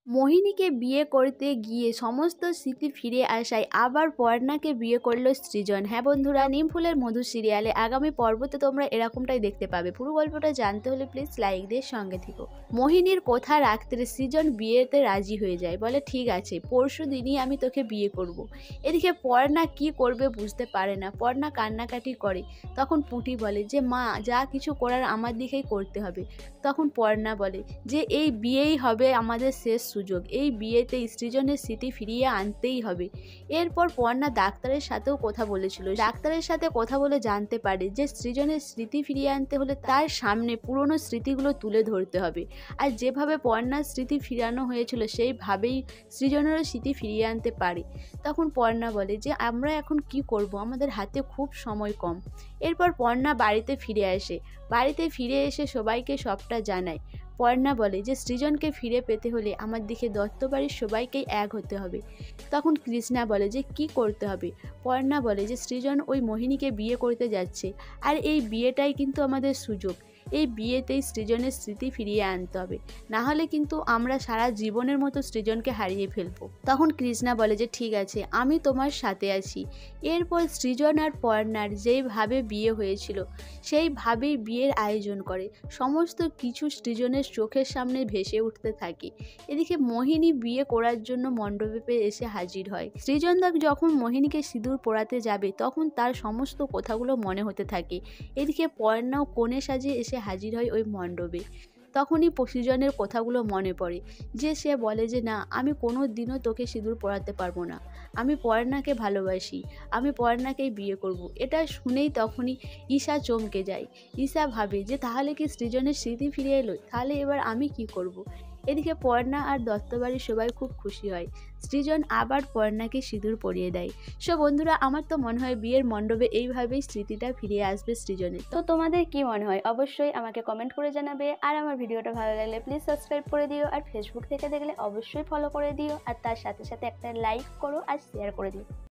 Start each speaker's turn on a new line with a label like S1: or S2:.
S1: মোহিনীকে বিয়ে করতে গিয়ে সমস্ত স্মৃতি ফিরে আসায় আবার পর্ণাকে বিয়ে করলো সৃজন। হ্যাঁ বন্ধুরা, নিম ফুলের মধু সিরিয়ালে আগামী পর্বতে তোমরা এরকমটাই দেখতে পাবে। পুরো গল্পটা জানতে হলে প্লিজ লাইক দিয়ে সঙ্গে থেকো। মোহিনীর কথা রাখতে সৃজন বিয়েতে রাজি হয়ে যায়, বলে ঠিক আছে পরশু দিনই আমি তোকে বিয়ে করব। এদিকে পর্ণা কি করবে বুঝতে পারে না, পর্ণা কান্নাকাটি করে। তখন পুঁটি বলে যে মা, যা কিছু করার আমার দিকেই করতে হবে। তখন পর্ণা বলে যে এই বিয়েই হবে আমাদের শেষ সুযোগ, এই বিয়েতে সৃজনের স্মৃতি ফিরিয়ে আনতেই হবে। এরপর পর্ণা ডাক্তারের সাথেও কথা বলেছিল, ডাক্তারের সাথে কথা বলে জানতে পারে যে সৃজনের স্মৃতি ফিরিয়ে আনতে হলে তার সামনে পুরনো স্মৃতিগুলো তুলে ধরতে হবে। আর যেভাবে পর্ণার স্মৃতি ফিরানো হয়েছিল সেইভাবেই সৃজনেরও স্মৃতি ফিরিয়ে আনতে পারে। তখন পর্ণা বলে যে আমরা এখন কি করব, আমাদের হাতে খুব সময় কম। এরপর পর্ণা বাড়িতে ফিরে আসে, বাড়িতে ফিরে এসে সবাইকে সবটা জানায়। পর্ণা বলে যে সৃজনকে ফিরে পেতে হলে আমার দিকে দত্তবাড়ির সবাইকেই এক হতে হবে। তখন কৃষ্ণা বলে যে কি করতে হবে। পর্ণা বলে যে সৃজন ওই মোহিনীকে বিয়ে করতে যাচ্ছে, আর এই বিয়েটাই কিন্তু আমাদের সুযোগ। এই বিয়েতেই সৃজনের স্মৃতি ফিরিয়ে আনতে হবে, না হলে কিন্তু আমরা সারা জীবনের মতো সৃজনকে হারিয়ে ফেলবো। তখন কৃষ্ণা বলে যে ঠিক আছে, আমি তোমার সাথে আছি। এরপর সৃজন আর পর্ণার যেইভাবে বিয়ে হয়েছিল সেইভাবেই বিয়ের আয়োজন করে। সমস্ত কিছু সৃজনের চোখের সামনে ভেসে উঠতে থাকে। এদিকে মোহিনী বিয়ে করার জন্য মণ্ডপে এসে হাজির হয়। সৃজন যখন মোহিনীকে সিঁদুর পরাতে যাবে তখন তার সমস্ত কথাগুলো মনে হতে থাকে। এদিকে পর্ণাও কনে সাজিয়ে এসে হাজির হয় ওই মণ্ডপে। তখনই সৃজনের কথাগুলো মনে পড়ে, যে সে বলে যে না, আমি কোনো দিনও তোকে সিঁদুর পরাতে পারবো না, আমি পর্ণাকে ভালোবাসি, আমি পর্ণাকেই বিয়ে করব। এটা শুনেই তখনই ঈশা চমকে যায়। ঈশা ভাবে যে তাহলে কি সৃজনের স্মৃতি ফিরে এলো, তাহলে এবার আমি কি করব। এদিকে পর্ণা আর দত্তবাড়ির সবাই খুব খুশি হয়। সৃজন আবার পর্ণাকে সিঁদুর পরিয়ে দেয়। সো বন্ধুরা, আমার তো মনে হয় বিয়ের মণ্ডপে এইভাবেই স্মৃতিটা ফিরে আসবে সৃজনের। তো তোমাদের কি মনে হয় অবশ্যই আমাকে কমেন্ট করে জানাবে। আর আমার ভিডিওটা ভালো লাগলে প্লিজ সাবস্ক্রাইব করে দিও, আর ফেসবুক থেকে দেখলে অবশ্যই ফলো করে দিও, আর তার সাথে সাথে একটা লাইক করো আর শেয়ার করে দিও।